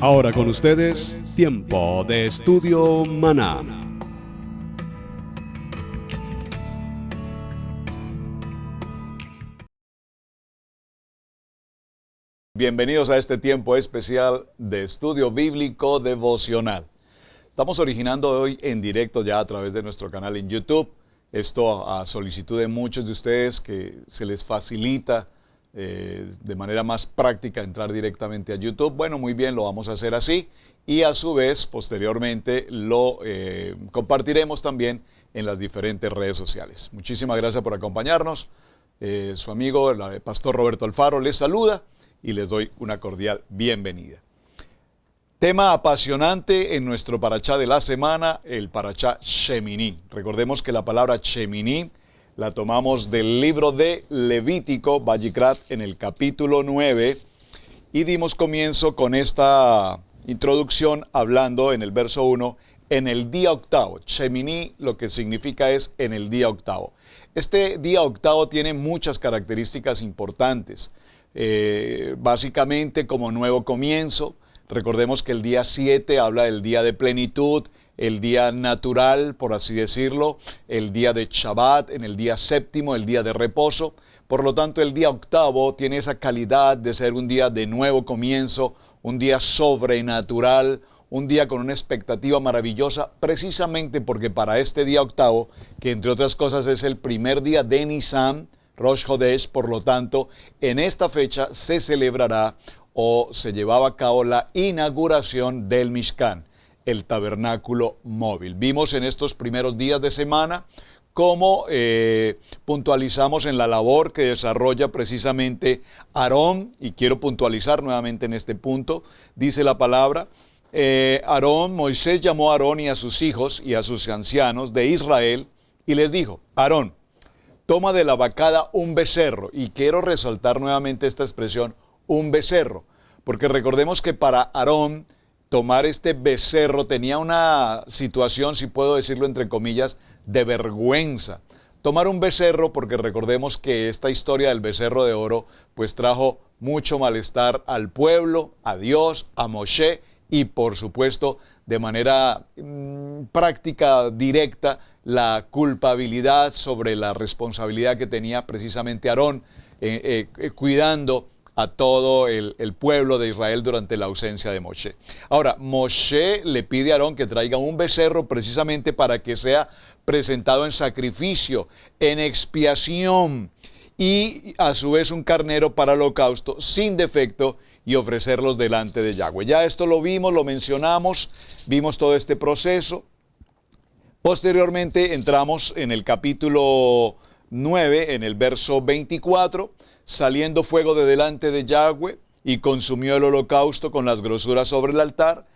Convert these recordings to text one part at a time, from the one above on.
Ahora con ustedes, Tiempo de Estudio Maná. Bienvenidos a este tiempo especial de estudio bíblico devocional. Estamos originando hoy en directo ya a través de nuestro canal en YouTube. Esto a solicitud de muchos de ustedes que se les facilita de manera más práctica entrar directamente a YouTube. Bueno, muy bien, lo vamos a hacer así. Y a su vez, posteriormente, lo compartiremos también en las diferentes redes sociales. Muchísimas gracias por acompañarnos. Su amigo, el pastor Roberto Alfaro, les saluda y les doy una cordial bienvenida. Tema apasionante en nuestro parashá de la semana, el parashá Shemini. Recordemos que la palabra Shemini la tomamos del libro de Levítico, Vayikrat, en el capítulo 9, y dimos comienzo con esta introducción hablando en el verso 1, en el día octavo. Shemini lo que significa es en el día octavo. Este día octavo tiene muchas características importantes. Básicamente como nuevo comienzo. Recordemos que el día 7 habla del día de plenitud, el día natural, por así decirlo, el día de Shabbat, en el día séptimo, el día de reposo. Por lo tanto, el día octavo tiene esa calidad de ser un día de nuevo comienzo, un día sobrenatural, un día con una expectativa maravillosa, precisamente porque para este día octavo, que entre otras cosas es el primer día de Nisan, Rosh Hodesh, por lo tanto, en esta fecha se celebrará o se llevaba a cabo la inauguración del Mishkan, el tabernáculo móvil. Vimos en estos primeros días de semana cómo puntualizamos en la labor que desarrolla precisamente Aarón, y quiero puntualizar nuevamente en este punto, dice la palabra, Moisés llamó a Aarón y a sus hijos y a sus ancianos de Israel y les dijo, Aarón, toma de la vacada un becerro, y quiero resaltar nuevamente esta expresión, un becerro, porque recordemos que para Aarón tomar este becerro tenía una situación, si puedo decirlo entre comillas, de vergüenza. Tomar un becerro, porque recordemos que esta historia del becerro de oro, pues trajo mucho malestar al pueblo, a Dios, a Moshe, y por supuesto, de manera práctica, directa, la culpabilidad sobre la responsabilidad que tenía precisamente Aarón, cuidando a todo el pueblo de Israel durante la ausencia de Moshe. Ahora, Moshe le pide a Aarón que traiga un becerro precisamente para que sea presentado en sacrificio, en expiación, y a su vez un carnero para holocausto sin defecto y ofrecerlos delante de Yahweh. Ya esto lo vimos, lo mencionamos, vimos todo este proceso. Posteriormente entramos en el capítulo 9, en el verso 24, saliendo fuego de delante de Yahweh y consumió el holocausto con las grosuras sobre el altar.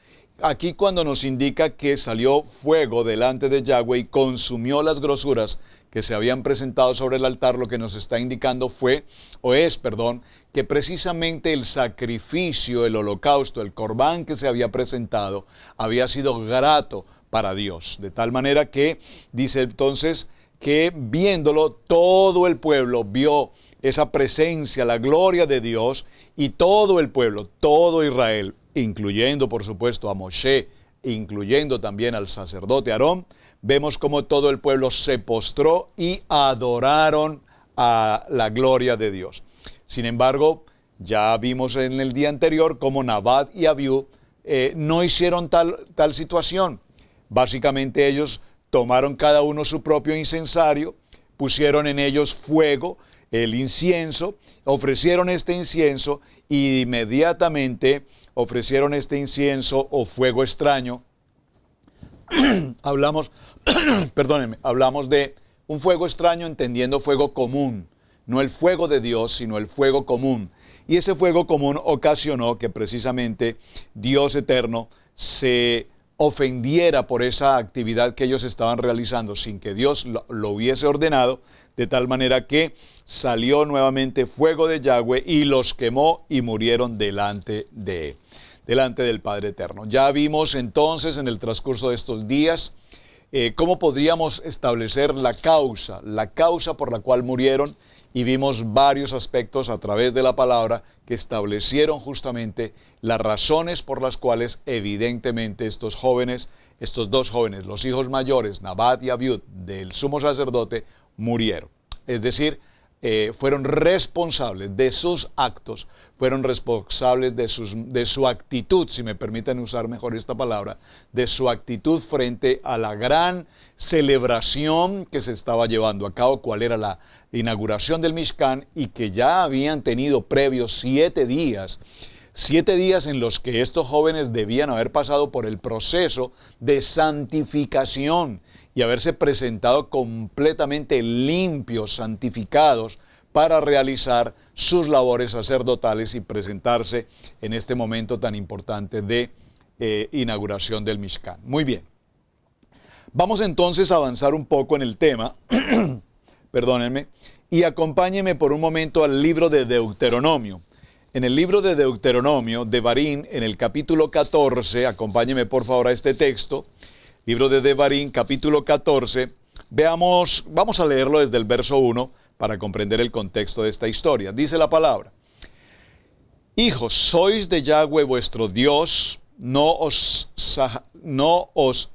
Aquí cuando nos indica que salió fuego delante de Yahweh y consumió las grosuras que se habían presentado sobre el altar, lo que nos está indicando es, que precisamente el sacrificio, el holocausto, el corbán que se había presentado, había sido grato para Dios. De tal manera que, dice entonces, que viéndolo, todo el pueblo vio esa presencia, la gloria de Dios, y todo el pueblo, todo Israel, incluyendo por supuesto a Moshe, incluyendo también al sacerdote Aarón, vemos como todo el pueblo se postró y adoraron a la gloria de Dios. Sin embargo, ya vimos en el día anterior cómo Nadab y Abiú no hicieron tal situación. Básicamente ellos tomaron cada uno su propio incensario, pusieron en ellos fuego, el incienso, ofrecieron este incienso y inmediatamente ofrecieron este incienso o fuego extraño. hablamos de un fuego extraño entendiendo fuego común, no el fuego de Dios, sino el fuego común. Y ese fuego común ocasionó que precisamente Dios eterno se ofendiera por esa actividad que ellos estaban realizando sin que Dios lo hubiese ordenado, de tal manera que salió nuevamente fuego de Yahweh y los quemó y murieron delante del Padre Eterno. Ya vimos entonces en el transcurso de estos días cómo podríamos establecer la causa por la cual murieron, y vimos varios aspectos a través de la palabra que establecieron justamente las razones por las cuales evidentemente estos dos jóvenes, los hijos mayores, Nabat y Abiud, del sumo sacerdote, murieron. Es decir, fueron responsables de sus actos, fueron responsables de su actitud, si me permiten usar mejor esta palabra, de su actitud frente a la gran celebración que se estaba llevando a cabo, cuál era la inauguración del Mishkan, y que ya habían tenido previos 7 días en los que estos jóvenes debían haber pasado por el proceso de santificación y haberse presentado completamente limpios, santificados, para realizar sus labores sacerdotales y presentarse en este momento tan importante de inauguración del Mishkan. Muy bien. Vamos entonces a avanzar un poco en el tema, perdónenme, y acompáñenme por un momento al libro de Deuteronomio. En el libro de Deuteronomio, Devarim, en el capítulo 14, acompáñenme por favor a este texto, libro de Devarim, capítulo 14, vamos a leerlo desde el verso 1 para comprender el contexto de esta historia. Dice la palabra: hijos, sois de Yahweh vuestro Dios, no os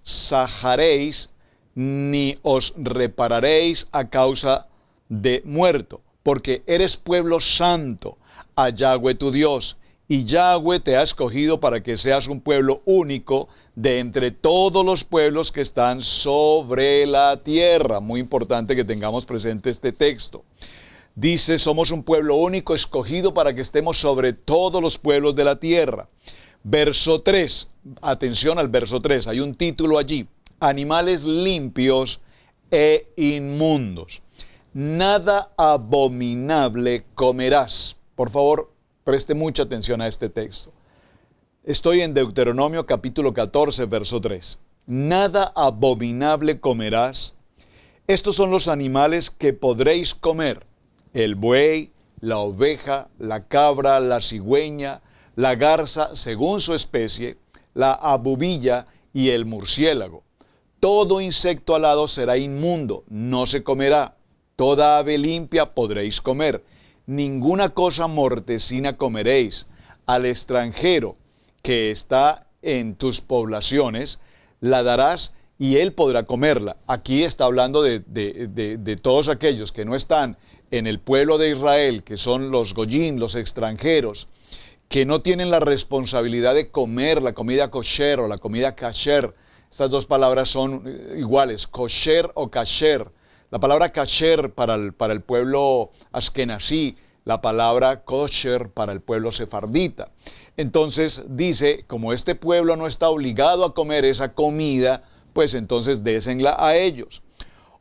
sajaréis ni os repararéis a causa de muerto, porque eres pueblo santo a Yahweh tu Dios, y Yahweh te ha escogido para que seas un pueblo único de entre todos los pueblos que están sobre la tierra. Muy importante que tengamos presente este texto. Dice, somos un pueblo único escogido para que estemos sobre todos los pueblos de la tierra. Verso 3, atención al verso 3, hay un título allí: animales limpios e inmundos. Nada abominable comerás. Por favor, preste mucha atención a este texto. Estoy en Deuteronomio capítulo 14, verso 3. Nada abominable comerás. Estos son los animales que podréis comer: el buey, la oveja, la cabra, la cigüeña, la garza según su especie, la abubilla y el murciélago. Todo insecto alado será inmundo, no se comerá. Toda ave limpia podréis comer. Ninguna cosa mortecina comeréis. Al extranjero que está en tus poblaciones la darás y él podrá comerla. Aquí está hablando de todos aquellos que no están en el pueblo de Israel, que son los goyim, los extranjeros, que no tienen la responsabilidad de comer la comida kosher o la comida kasher. Estas dos palabras son iguales, kosher o kasher. La palabra kasher para el pueblo askenazí, la palabra kosher para el pueblo sefardita. Entonces dice, como este pueblo no está obligado a comer esa comida, pues entonces désenla a ellos.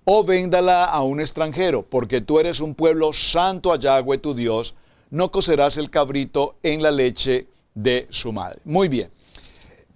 O véndala a un extranjero, porque tú eres un pueblo santo a Yahweh tu Dios, no cocerás el cabrito en la leche de su madre. Muy bien.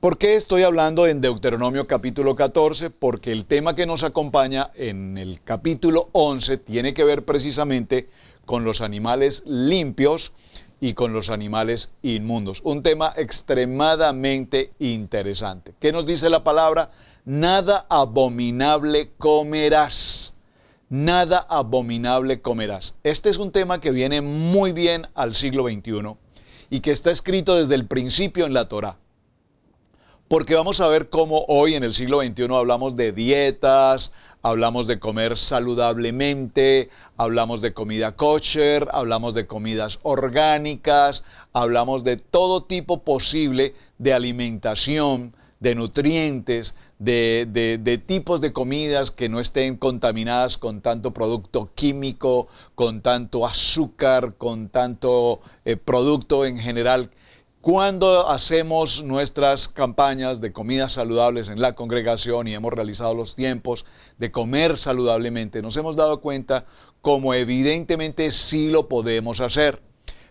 ¿Por qué estoy hablando en Deuteronomio capítulo 14? Porque el tema que nos acompaña en el capítulo 11 tiene que ver precisamente con los animales limpios y con los animales inmundos. Un tema extremadamente interesante. ¿Qué nos dice la palabra? Nada abominable comerás. Nada abominable comerás. Este es un tema que viene muy bien al siglo XXI y que está escrito desde el principio en la Torá. Porque vamos a ver cómo hoy en el siglo XXI hablamos de dietas, hablamos de comer saludablemente, hablamos de comida kosher, hablamos de comidas orgánicas, hablamos de todo tipo posible de alimentación, de nutrientes, de tipos de comidas que no estén contaminadas con tanto producto químico, con tanto azúcar, con tanto producto en general. Cuando hacemos nuestras campañas de comidas saludables en la congregación y hemos realizado los tiempos de comer saludablemente, nos hemos dado cuenta como evidentemente sí lo podemos hacer.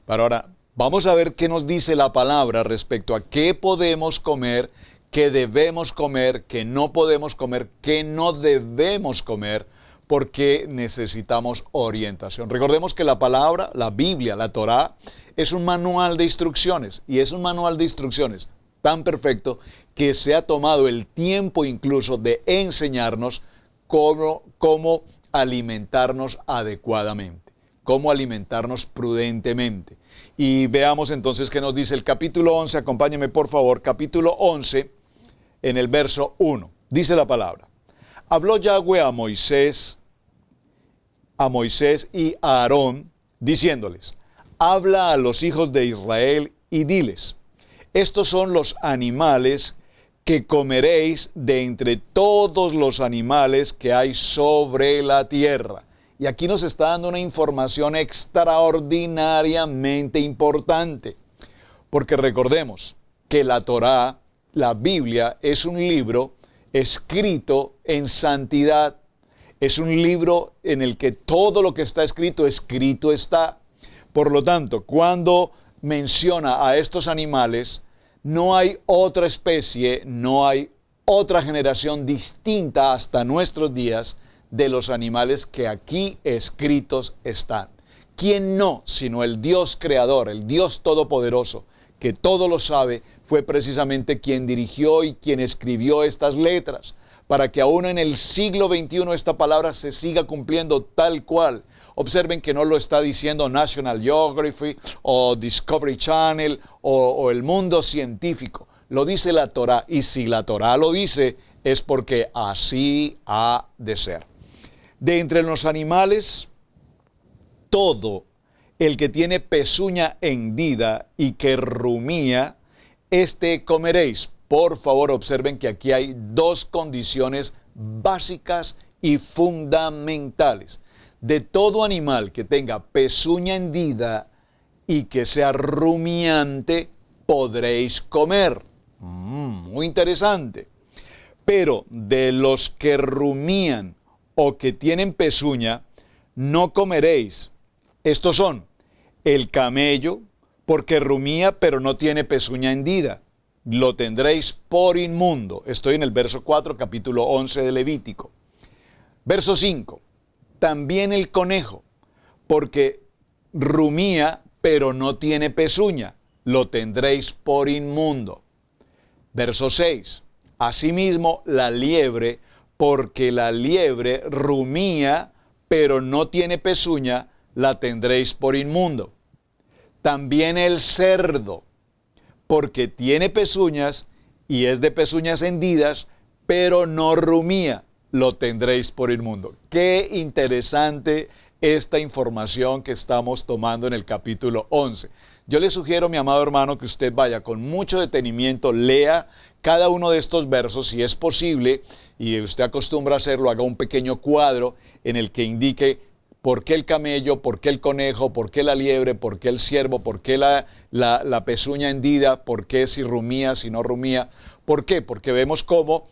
Pero ahora vamos a ver qué nos dice la palabra respecto a qué podemos comer, qué debemos comer, qué no podemos comer, qué no debemos comer, porque necesitamos orientación. Recordemos que la palabra, la Biblia, la Torá, es un manual de instrucciones, y es un manual de instrucciones tan perfecto que se ha tomado el tiempo incluso de enseñarnos cómo alimentarnos adecuadamente. cómo alimentarnos prudentemente. Y veamos entonces qué nos dice el capítulo 11, acompáñenme por favor, capítulo 11, en el verso 1. Dice la palabra: habló Yahweh a Moisés y a Aarón, diciéndoles: habla a los hijos de Israel y diles: estos son los animales que comeréis de entre todos los animales que hay sobre la tierra. Y aquí nos está dando una información extraordinariamente importante, porque recordemos que la Torá, la Biblia, es un libro escrito en santidad. Es un libro en el que todo lo que está escrito está. Por lo tanto, cuando menciona a estos animales, no hay otra especie, no hay otra generación distinta hasta nuestros días de los animales que aquí escritos están. ¿Quién no, sino el Dios creador, el Dios todopoderoso, que todo lo sabe, fue precisamente quien dirigió y quien escribió estas letras, para que aún en el siglo XXI esta palabra se siga cumpliendo tal cual? Observen que no lo está diciendo National Geographic o Discovery Channel o el mundo científico. Lo dice la Torá, y si la Torá lo dice, es porque así ha de ser. De entre los animales, todo el que tiene pezuña hendida y que rumía, este comeréis. Por favor, observen que aquí hay dos condiciones básicas y fundamentales. De todo animal que tenga pezuña hendida y que sea rumiante, podréis comer. Muy interesante. Pero de los que rumían o que tienen pezuña, no comeréis. Estos son el camello, porque rumía pero no tiene pezuña hendida. Lo tendréis por inmundo. Estoy en el verso 4, capítulo 11 de Levítico. Verso 5. También el conejo, porque rumía pero no tiene pezuña. Lo tendréis por inmundo. Verso 6. Asimismo la liebre, porque la liebre rumía pero no tiene pezuña, la tendréis por inmundo. También el cerdo, porque tiene pezuñas y es de pezuñas hendidas, pero no rumía, lo tendréis por inmundo. Qué interesante esta información que estamos tomando en el capítulo 11. Yo le sugiero, mi amado hermano, que usted vaya con mucho detenimiento, lea cada uno de estos versos, si es posible, y usted acostumbra a hacerlo, haga un pequeño cuadro en el que indique por qué el camello, por qué el conejo, por qué la liebre, por qué el ciervo, por qué la pezuña hendida, por qué si rumía, si no rumía. ¿Por qué? Porque vemos cómo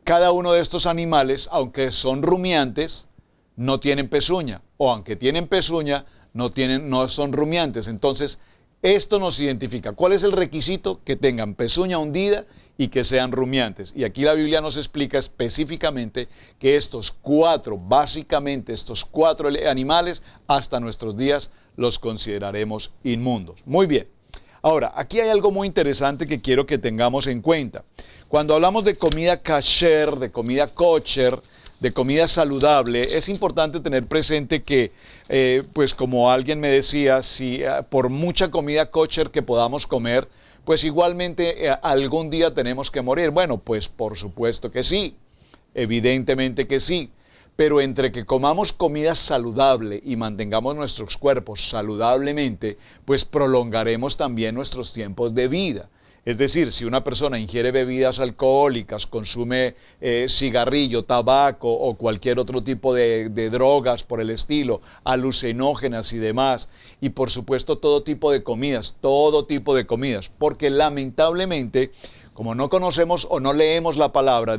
cada uno de estos animales, aunque son rumiantes, no tienen pezuña, o aunque tienen pezuña, no son rumiantes. Entonces, esto nos identifica. ¿Cuál es el requisito? Que tengan pezuña hundida y que sean rumiantes. Y aquí la Biblia nos explica específicamente que estos cuatro animales, hasta nuestros días los consideraremos inmundos. Muy bien. Ahora, aquí hay algo muy interesante que quiero que tengamos en cuenta. Cuando hablamos de comida kasher, de comida kosher, de comida saludable, es importante tener presente que, pues como alguien me decía, si por mucha comida kosher que podamos comer, pues igualmente algún día tenemos que morir. Bueno, pues por supuesto que sí, evidentemente que sí, pero entre que comamos comida saludable y mantengamos nuestros cuerpos saludablemente, pues prolongaremos también nuestros tiempos de vida. Es decir, si una persona ingiere bebidas alcohólicas, consume cigarrillo, tabaco o cualquier otro tipo de drogas por el estilo, alucinógenas y demás, y por supuesto todo tipo de comidas, porque lamentablemente, como no conocemos o no leemos la palabra,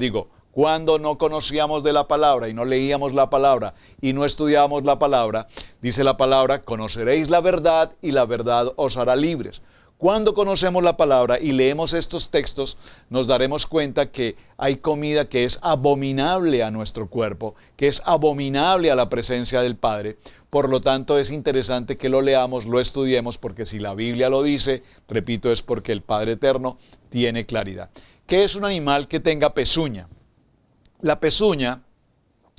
cuando no conocíamos de la palabra y no leíamos la palabra y no estudiábamos la palabra, dice la palabra, conoceréis la verdad y la verdad os hará libres. Cuando conocemos la palabra y leemos estos textos, nos daremos cuenta que hay comida que es abominable a nuestro cuerpo, que es abominable a la presencia del Padre. Por lo tanto, es interesante que lo leamos, lo estudiemos, porque si la Biblia lo dice, repito, es porque el Padre Eterno tiene claridad. ¿Qué es un animal que tenga pezuña? La pezuña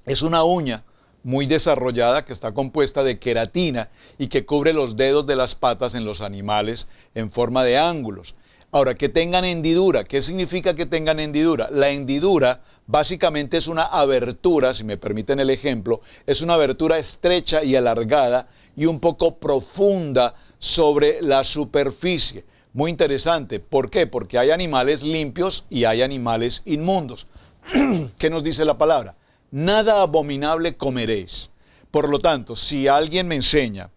es una uña muy desarrollada que está compuesta de queratina y que cubre los dedos de las patas en los animales en forma de ángulos. Ahora, que tengan hendidura. ¿Qué significa que tengan hendidura? La hendidura básicamente es una abertura, si me permiten el ejemplo, es una abertura estrecha y alargada y un poco profunda sobre la superficie. Muy interesante. ¿Por qué? Porque hay animales limpios y hay animales inmundos. ¿Qué nos dice la palabra? Nada abominable comeréis. Por lo tanto, si alguien me enseña,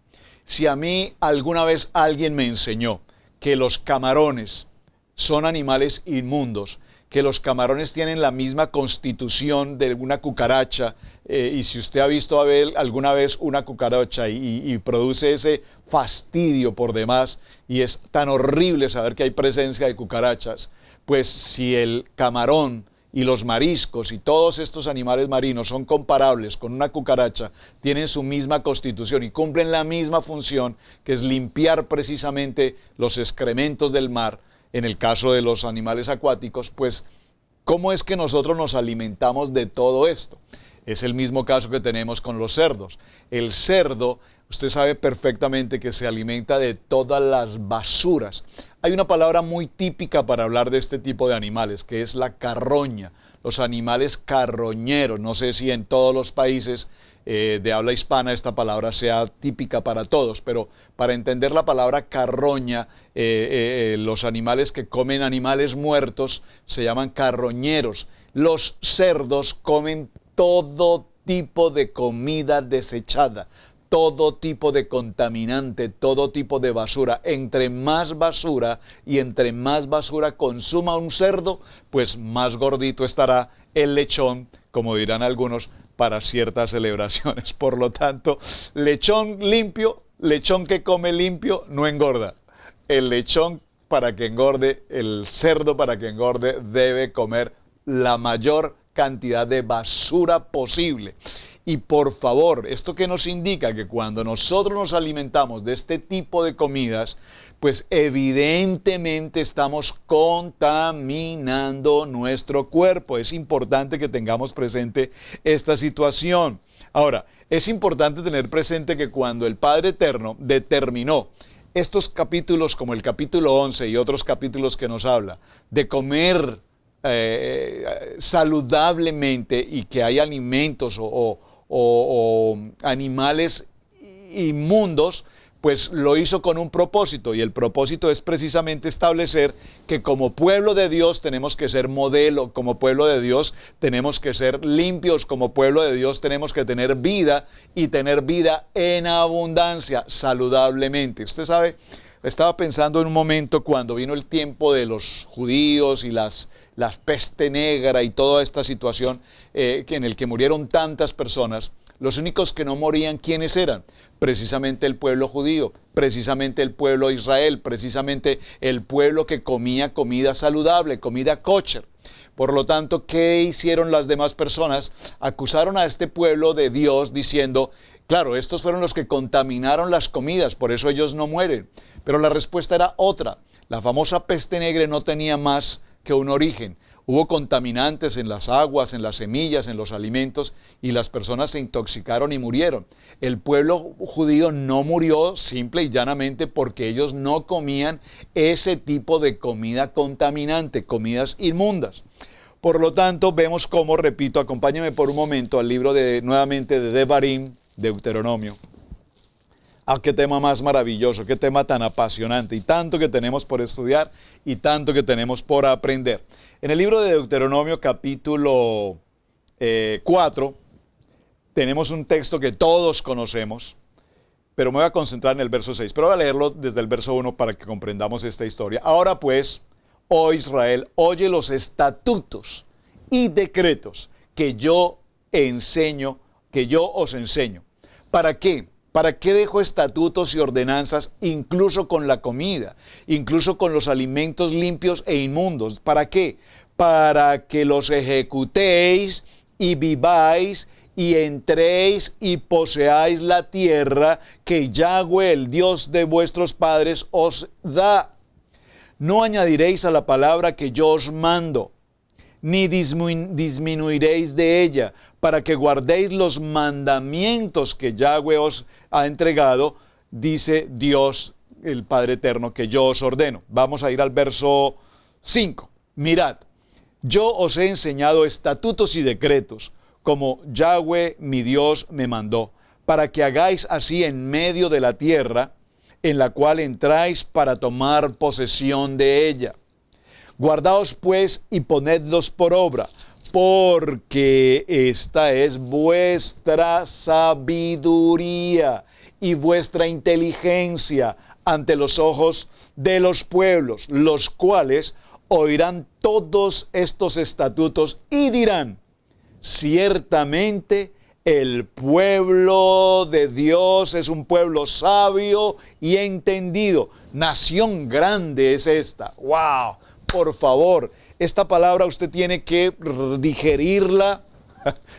si a mí alguna vez alguien me enseñó que los camarones son animales inmundos, que los camarones tienen la misma constitución de una cucaracha, y si usted ha visto alguna vez una cucaracha y produce ese fastidio por demás, y es tan horrible saber que hay presencia de cucarachas, pues si el camarón y los mariscos y todos estos animales marinos son comparables con una cucaracha, tienen su misma constitución y cumplen la misma función, que es limpiar precisamente los excrementos del mar, en el caso de los animales acuáticos, pues ¿cómo es que nosotros nos alimentamos de todo esto? Es el mismo caso que tenemos con los cerdos. El cerdo, usted sabe perfectamente que se alimenta de todas las basuras. Hay una palabra muy típica para hablar de este tipo de animales, que es la carroña. Los animales carroñeros. No sé si en todos los países de habla hispana esta palabra sea típica para todos, pero para entender la palabra carroña, los animales que comen animales muertos se llaman carroñeros. Los cerdos comen todo tipo de comida desechada, todo tipo de contaminante, todo tipo de basura. Entre más basura y entre más basura consuma un cerdo, pues más gordito estará el lechón, como dirán algunos, para ciertas celebraciones. Por lo tanto, lechón limpio, lechón que come limpio, no engorda. El lechón, para que engorde, el cerdo para que engorde, debe comer la mayor cantidad de basura posible. Y por favor, ¿esto qué nos indica? Que cuando nosotros nos alimentamos de este tipo de comidas, pues evidentemente estamos contaminando nuestro cuerpo. Es importante que tengamos presente esta situación. Ahora, es importante tener presente que cuando el Padre Eterno determinó estos capítulos, como el capítulo 11 y otros capítulos que nos habla, de comer saludablemente y que hay alimentos o animales inmundos, pues lo hizo con un propósito, y el propósito es precisamente establecer que como pueblo de Dios tenemos que ser modelo, como pueblo de Dios tenemos que ser limpios, como pueblo de Dios tenemos que tener vida y tener vida en abundancia, saludablemente. Usted sabe, estaba pensando en un momento cuando vino el tiempo de los judíos y la peste negra y toda esta situación en el que murieron tantas personas. Los únicos que no morían, ¿quiénes eran? Precisamente el pueblo judío, precisamente el pueblo de Israel, precisamente el pueblo que comía comida saludable, comida kosher. Por lo tanto, ¿qué hicieron las demás personas? Acusaron a este pueblo de Dios diciendo, claro, estos fueron los que contaminaron las comidas, por eso ellos no mueren. Pero la respuesta era otra. La famosa peste negra no tenía más que un origen. Hubo contaminantes en las aguas, en las semillas, en los alimentos, y las personas se intoxicaron y murieron. El pueblo judío no murió simple y llanamente porque ellos no comían ese tipo de comida contaminante, comidas inmundas. Por lo tanto, vemos cómo, repito, acompáñenme por un momento al libro nuevamente de Devarim, Deuteronomio. Ah, qué tema más maravilloso, qué tema tan apasionante, y tanto que tenemos por estudiar y tanto que tenemos por aprender. En el libro de Deuteronomio capítulo 4 tenemos un texto que todos conocemos, pero me voy a concentrar en el verso 6, pero voy a leerlo desde el verso 1 para que comprendamos esta historia. Ahora pues, oh Israel, oye los estatutos y decretos que yo os enseño. ¿Para qué? ¿Para qué dejo estatutos y ordenanzas incluso con la comida, incluso con los alimentos limpios e inmundos? ¿Para qué? Para que los ejecutéis y viváis y entréis y poseáis la tierra que Yahweh, el Dios de vuestros padres, os da. No añadiréis a la palabra que yo os mando, ni disminuiréis de ella, para que guardéis los mandamientos que Yahweh os ha entregado, dice Dios, el Padre Eterno, que yo os ordeno. Vamos a ir al verso 5. Mirad, yo os he enseñado estatutos y decretos, como Yahweh mi Dios me mandó, para que hagáis así en medio de la tierra, en la cual entráis para tomar posesión de ella. Guardaos pues y ponedlos por obra, porque esta es vuestra sabiduría y vuestra inteligencia ante los ojos de los pueblos, los cuales oirán todos estos estatutos y dirán: ciertamente el pueblo de Dios es un pueblo sabio y entendido. Nación grande es esta. ¡Wow! Por favor, esta palabra usted tiene que digerirla.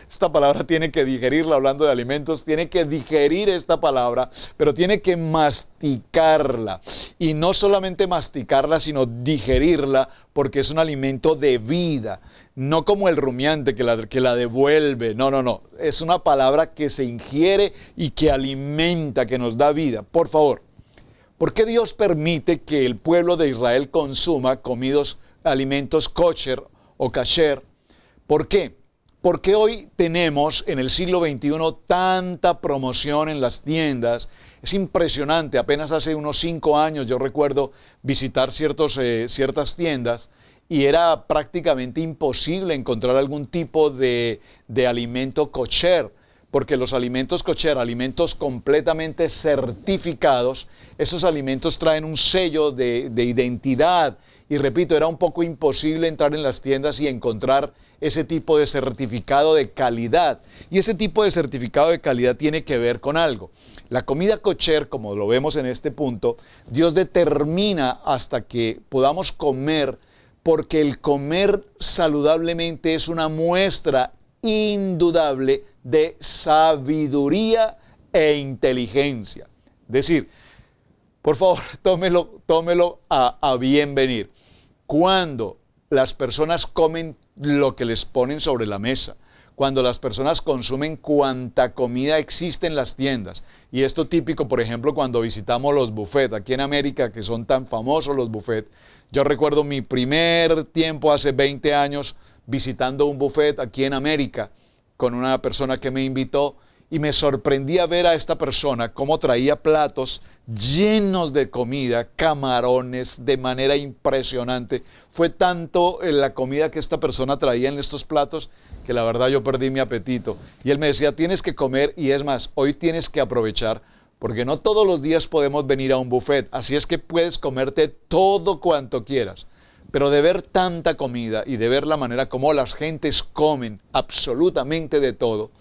Esta palabra tiene que digerirla, hablando de alimentos, tiene que digerir esta palabra, pero tiene que masticarla. Y no solamente masticarla, sino digerirla, porque es un alimento de vida. No como el rumiante que la devuelve. No. Es una palabra que se ingiere y que alimenta, que nos da vida. Por favor, ¿por qué Dios permite que el pueblo de Israel consuma alimentos kosher o kasher? ¿Por qué? Porque hoy tenemos en el siglo XXI tanta promoción en las tiendas. Es impresionante. Apenas hace unos 5 años yo recuerdo visitar ciertas tiendas y era prácticamente imposible encontrar algún tipo de alimento kosher, porque los alimentos kosher, alimentos completamente certificados, esos alimentos traen un sello de identidad. Y repito, era un poco imposible entrar en las tiendas y encontrar ese tipo de certificado de calidad. Y ese tipo de certificado de calidad tiene que ver con algo. La comida kosher, como lo vemos en este punto, Dios determina hasta que podamos comer, porque el comer saludablemente es una muestra indudable de sabiduría e inteligencia. Es decir, por favor, tómelo a bien venir. Cuando las personas comen lo que les ponen sobre la mesa, cuando las personas consumen cuanta comida existe en las tiendas, y esto típico, por ejemplo, cuando visitamos los buffets, aquí en América, que son tan famosos los buffets. Yo recuerdo mi primer tiempo hace 20 años visitando un buffet aquí en América con una persona que me invitó, y me sorprendía ver a esta persona cómo traía platos llenos de comida, camarones, de manera impresionante. Fue tanto la comida que esta persona traía en estos platos que la verdad yo perdí mi apetito. Y él me decía, tienes que comer, y es más, hoy tienes que aprovechar, porque no todos los días podemos venir a un buffet, así es que puedes comerte todo cuanto quieras. Pero de ver tanta comida y de ver la manera como las gentes comen absolutamente de todo,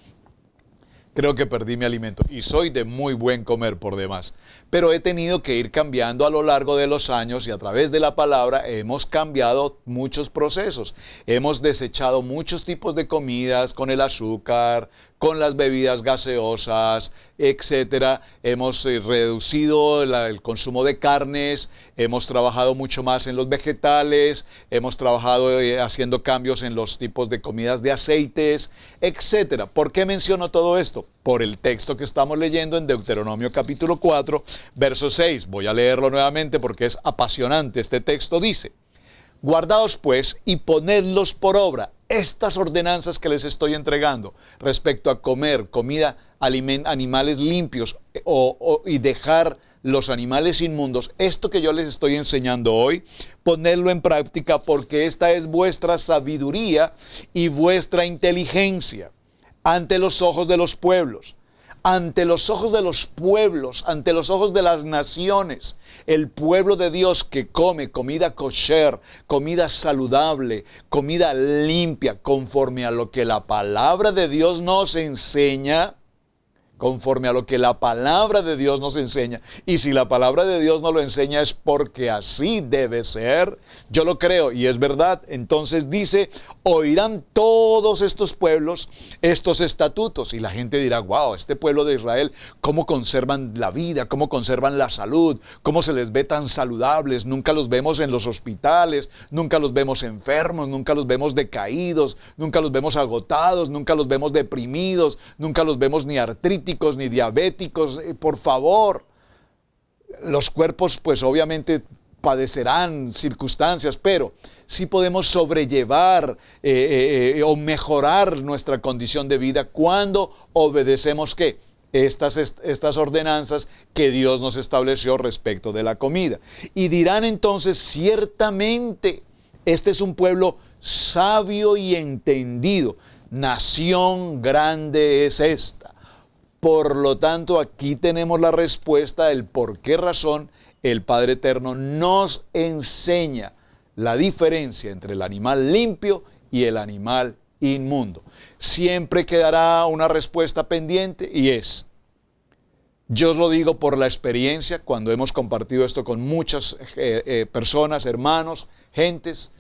creo que perdí mi alimento, y soy de muy buen comer por demás. Pero he tenido que ir cambiando a lo largo de los años, y a través de la palabra hemos cambiado muchos procesos. Hemos desechado muchos tipos de comidas con el azúcar, con las bebidas gaseosas, etcétera. Hemos reducido el consumo de carnes, hemos trabajado mucho más en los vegetales, hemos trabajado haciendo cambios en los tipos de comidas de aceites, etcétera. ¿Por qué menciono todo esto? Por el texto que estamos leyendo en Deuteronomio capítulo 4, verso 6. Voy a leerlo nuevamente porque es apasionante. Este texto dice: guardaos pues y ponedlos por obra estas ordenanzas que les estoy entregando respecto a comer animales limpios y dejar los animales inmundos. Esto que yo les estoy enseñando hoy, ponedlo en práctica, porque esta es vuestra sabiduría y vuestra inteligencia ante los ojos de los pueblos. Ante los ojos de los pueblos, ante los ojos de las naciones, el pueblo de Dios que come comida kosher, comida saludable, comida limpia, conforme a lo que la palabra de Dios nos enseña, conforme a lo que la palabra de Dios nos enseña. Y si la palabra de Dios nos lo enseña es porque así debe ser. Yo lo creo y es verdad. Entonces dice, oirán todos estos pueblos estos estatutos. Y la gente dirá, wow, este pueblo de Israel, ¿cómo conservan la vida? ¿Cómo conservan la salud? ¿Cómo se les ve tan saludables? Nunca los vemos en los hospitales, nunca los vemos enfermos, nunca los vemos decaídos, nunca los vemos agotados, nunca los vemos deprimidos, nunca los vemos ni artríticos ni diabéticos. Por favor, los cuerpos pues obviamente padecerán circunstancias, pero sí podemos sobrellevar o mejorar nuestra condición de vida cuando obedecemos ¿qué? Estas ordenanzas que Dios nos estableció respecto de la comida. Y dirán entonces, ciertamente, este es un pueblo sabio y entendido, nación grande es esta. Por lo tanto, aquí tenemos la respuesta del por qué razón el Padre Eterno nos enseña la diferencia entre el animal limpio y el animal inmundo. Siempre quedará una respuesta pendiente y es, yo os lo digo por la experiencia, cuando hemos compartido esto con muchas personas, hermanos, gentes,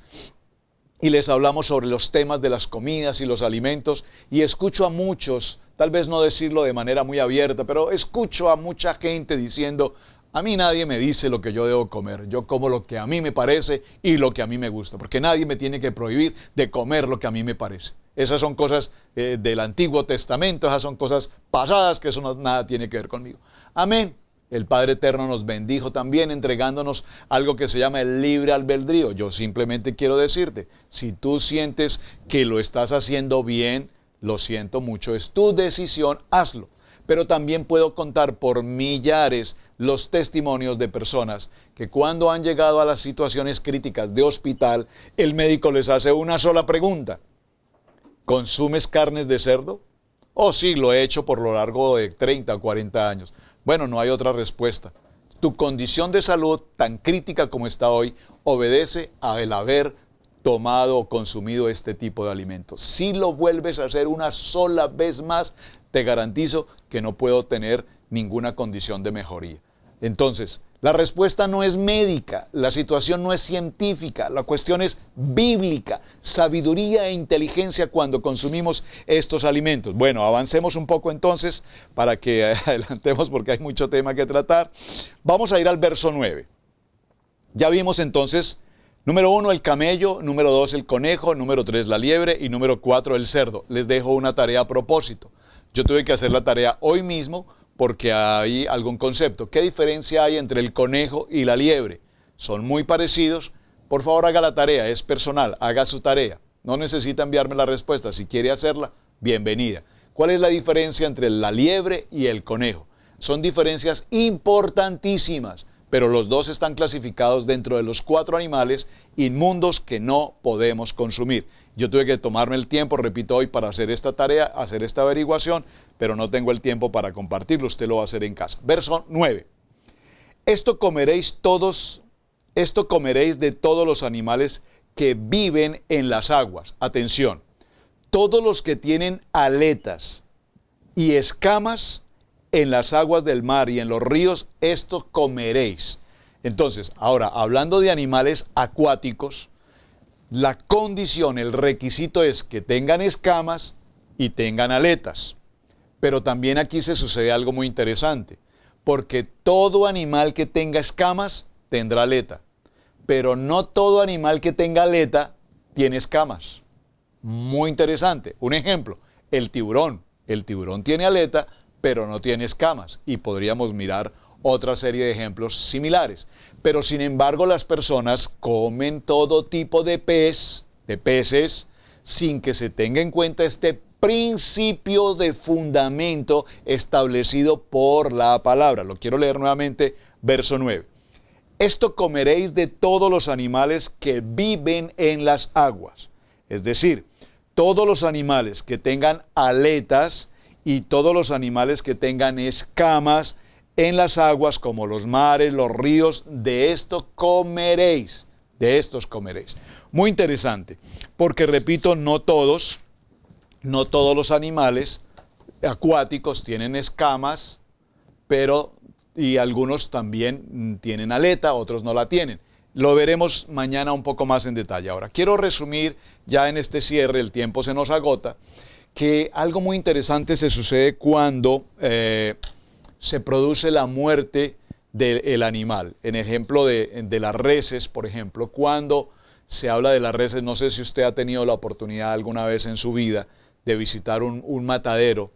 y les hablamos sobre los temas de las comidas y los alimentos, y escucho a muchos, tal vez no decirlo de manera muy abierta, pero escucho a mucha gente diciendo, a mí nadie me dice lo que yo debo comer, yo como lo que a mí me parece y lo que a mí me gusta, porque nadie me tiene que prohibir de comer lo que a mí me parece. Esas son cosas del Antiguo Testamento, esas son cosas pasadas, que eso nada tiene que ver conmigo. Amén. El Padre Eterno nos bendijo también entregándonos algo que se llama el libre albedrío. Yo simplemente quiero decirte, si tú sientes que lo estás haciendo bien, lo siento mucho, es tu decisión, hazlo. Pero también puedo contar por millares los testimonios de personas que cuando han llegado a las situaciones críticas de hospital, el médico les hace una sola pregunta. ¿Consumes carnes de cerdo? Oh, sí, lo he hecho por lo largo de 30 o 40 años. Bueno, no hay otra respuesta. Tu condición de salud, tan crítica como está hoy, obedece al haber tomado o consumido este tipo de alimentos. Si lo vuelves a hacer una sola vez más, te garantizo que no puedo tener ninguna condición de mejoría. Entonces, la respuesta no es médica, la situación no es científica, la cuestión es bíblica, sabiduría e inteligencia cuando consumimos estos alimentos. Bueno, avancemos un poco entonces para que adelantemos porque hay mucho tema que tratar. Vamos a ir al verso 9. Ya vimos entonces, número 1 el camello, número 2 el conejo, número 3 la liebre y número 4 el cerdo. Les dejo una tarea a propósito. Yo tuve que hacer la tarea hoy mismo porque hay algún concepto. ¿Qué diferencia hay entre el conejo y la liebre? Son muy parecidos. Por favor, haga la tarea, es personal, haga su tarea. No necesita enviarme la respuesta. Si quiere hacerla, bienvenida. ¿Cuál es la diferencia entre la liebre y el conejo? Son diferencias importantísimas, pero los dos están clasificados dentro de los 4 animales inmundos que no podemos consumir. Yo tuve que tomarme el tiempo, repito hoy, para hacer esta tarea, hacer esta averiguación, pero no tengo el tiempo para compartirlo, usted lo va a hacer en casa. Verso 9. Esto comeréis de todos los animales que viven en las aguas. Atención, todos los que tienen aletas y escamas en las aguas del mar y en los ríos, esto comeréis. Entonces, ahora, hablando de animales acuáticos, la condición, el requisito es que tengan escamas y tengan aletas. Pero también aquí se sucede algo muy interesante, porque todo animal que tenga escamas tendrá aleta, pero no todo animal que tenga aleta tiene escamas. Muy interesante. Un ejemplo, el tiburón. El tiburón tiene aleta, pero no tiene escamas, y podríamos mirar otra serie de ejemplos similares. Pero sin embargo, las personas comen todo tipo de peces, sin que se tenga en cuenta este principio de fundamento establecido por la palabra. Lo quiero leer nuevamente, verso 9. Esto comeréis de todos los animales que viven en las aguas. Es decir, todos los animales que tengan aletas y todos los animales que tengan escamas en las aguas, como los mares, los ríos, de esto comeréis, de estos comeréis. Muy interesante, porque repito, no todos los animales acuáticos tienen escamas, pero y algunos también tienen aleta, otros no la tienen. Lo veremos mañana un poco más en detalle. Ahora, quiero resumir ya en este cierre, el tiempo se nos agota, que algo muy interesante se sucede cuando se produce la muerte del animal. En ejemplo de las reses, por ejemplo, cuando se habla de las reses, no sé si usted ha tenido la oportunidad alguna vez en su vida de visitar un matadero,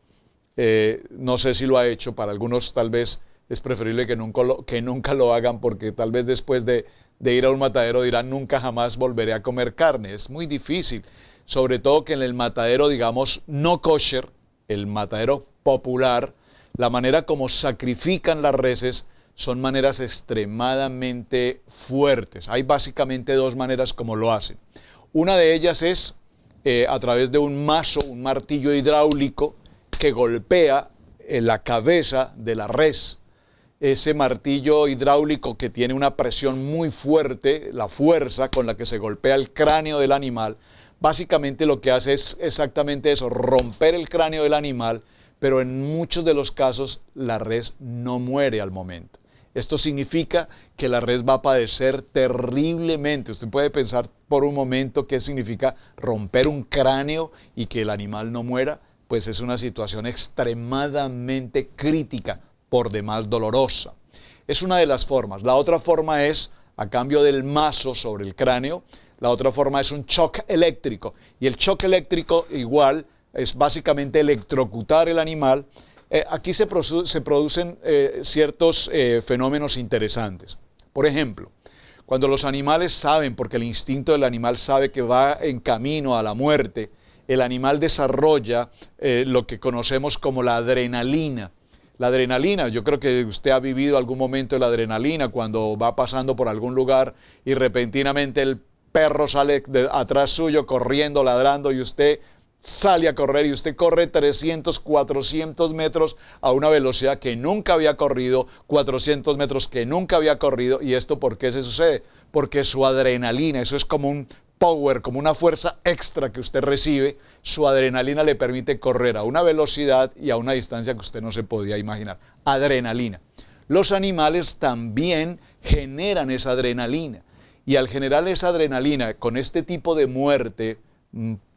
no sé si lo ha hecho, para algunos tal vez es preferible que nunca lo hagan porque tal vez después de ir a un matadero dirán nunca jamás volveré a comer carne. Es muy difícil, sobre todo que en el matadero, digamos, no kosher, el matadero popular, la manera como sacrifican las reses son maneras extremadamente fuertes. Hay básicamente dos maneras como lo hacen. Una de ellas es a través de un mazo, un martillo hidráulico que golpea en la cabeza de la res. Ese martillo hidráulico que tiene una presión muy fuerte, la fuerza con la que se golpea el cráneo del animal, básicamente lo que hace es exactamente eso, romper el cráneo del animal, pero en muchos de los casos la res no muere al momento. Esto significa que la res va a padecer terriblemente. Usted puede pensar por un momento qué significa romper un cráneo y que el animal no muera, pues es una situación extremadamente crítica, por demás dolorosa. Es una de las formas. La otra forma es, a cambio del mazo sobre el cráneo, la otra forma es un shock eléctrico. Y el shock eléctrico igual es básicamente electrocutar el animal. Aquí se producen ciertos fenómenos interesantes. Por ejemplo, cuando los animales saben, porque el instinto del animal sabe que va en camino a la muerte, el animal desarrolla lo que conocemos como la adrenalina. La adrenalina, yo creo que usted ha vivido algún momento de la adrenalina cuando va pasando por algún lugar y repentinamente el perro sale atrás suyo corriendo, ladrando y usted sale a correr y usted corre 300, 400 metros a una velocidad que nunca había corrido, 400 metros que nunca había corrido. ¿Y esto por qué se sucede? Porque su adrenalina, eso es como un power, como una fuerza extra que usted recibe, su adrenalina le permite correr a una velocidad y a una distancia que usted no se podía imaginar. Adrenalina. Los animales también generan esa adrenalina y al generar esa adrenalina con este tipo de muerte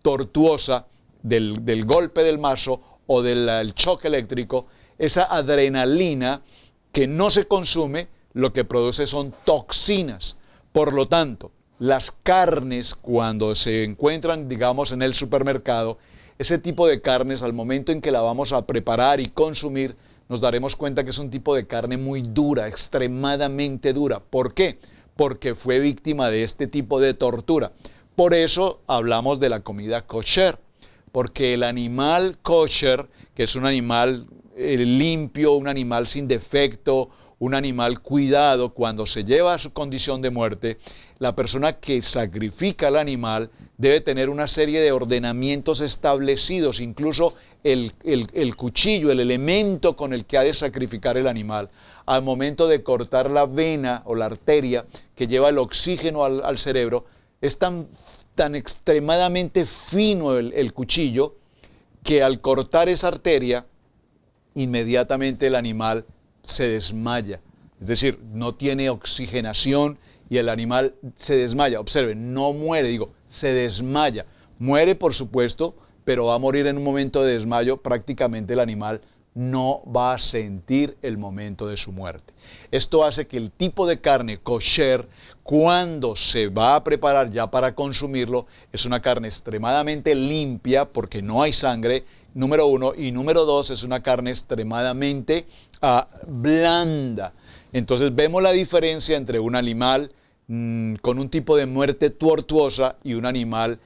tortuosa del golpe del mazo o del choque eléctrico, esa adrenalina que no se consume, lo que produce son toxinas. Por lo tanto, las carnes, cuando se encuentran, digamos, en el supermercado, ese tipo de carnes, al momento en que la vamos a preparar y consumir, nos daremos cuenta que es un tipo de carne muy dura, extremadamente dura. ¿Por qué? Porque fue víctima de este tipo de tortura. Por eso hablamos de la comida kosher, porque el animal kosher, que es un animal limpio, un animal sin defecto, un animal cuidado, cuando se lleva a su condición de muerte, la persona que sacrifica al animal debe tener una serie de ordenamientos establecidos, incluso el cuchillo, el elemento con el que ha de sacrificar el animal. Al momento de cortar la vena o la arteria que lleva el oxígeno al cerebro, es tan extremadamente fino el cuchillo que al cortar esa arteria, inmediatamente el animal se desmaya. Es decir, no tiene oxigenación y el animal se desmaya. Observen, no muere, digo, se desmaya. Muere, por supuesto, pero va a morir en un momento de desmayo. Prácticamente el animal no va a sentir el momento de su muerte. Esto hace que el tipo de carne kosher, cuando se va a preparar ya para consumirlo, es una carne extremadamente limpia porque no hay sangre, número uno, y número dos, es una carne extremadamente blanda. Entonces vemos la diferencia entre un animal con un tipo de muerte tortuosa y un animal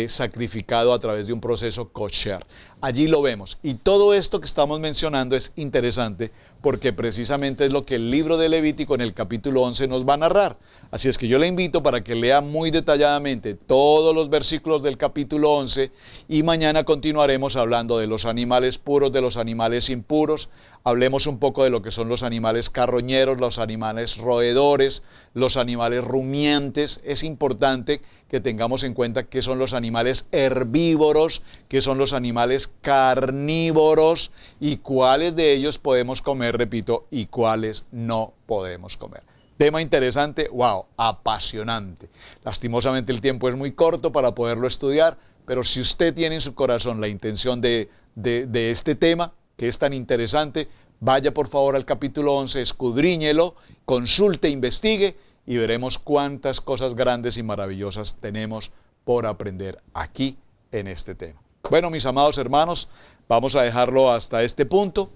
sacrificado a través de un proceso kosher. Allí lo vemos. Y todo esto que estamos mencionando es interesante porque precisamente es lo que el libro de Levítico en el capítulo 11 nos va a narrar. Así es que yo le invito para que lea muy detalladamente todos los versículos del capítulo 11 y mañana continuaremos hablando de los animales puros, de los animales impuros. Hablemos un poco de lo que son los animales carroñeros, los animales roedores, los animales rumiantes. Es importante que tengamos en cuenta qué son los animales herbívoros, qué son los animales carnívoros y cuáles de ellos podemos comer, repito, y cuáles no podemos comer. Tema interesante, wow, apasionante. Lastimosamente el tiempo es muy corto para poderlo estudiar, pero si usted tiene en su corazón la intención de este tema, que es tan interesante, vaya por favor al capítulo 11, escudriñelo, consulte, investigue y veremos cuántas cosas grandes y maravillosas tenemos por aprender aquí en este tema. Bueno, mis amados hermanos, vamos a dejarlo hasta este punto.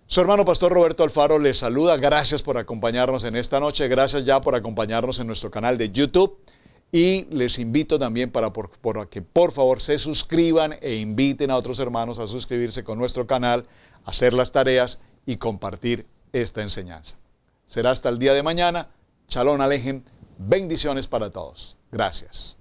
Su hermano Pastor Roberto Alfaro les saluda. Gracias por acompañarnos en esta noche. Gracias ya por acompañarnos en nuestro canal de YouTube. Y les invito también para que por favor se suscriban e inviten a otros hermanos a suscribirse con nuestro canal, hacer las tareas y compartir esta enseñanza. Será hasta el día de mañana. Shalom Alejem. Bendiciones para todos. Gracias.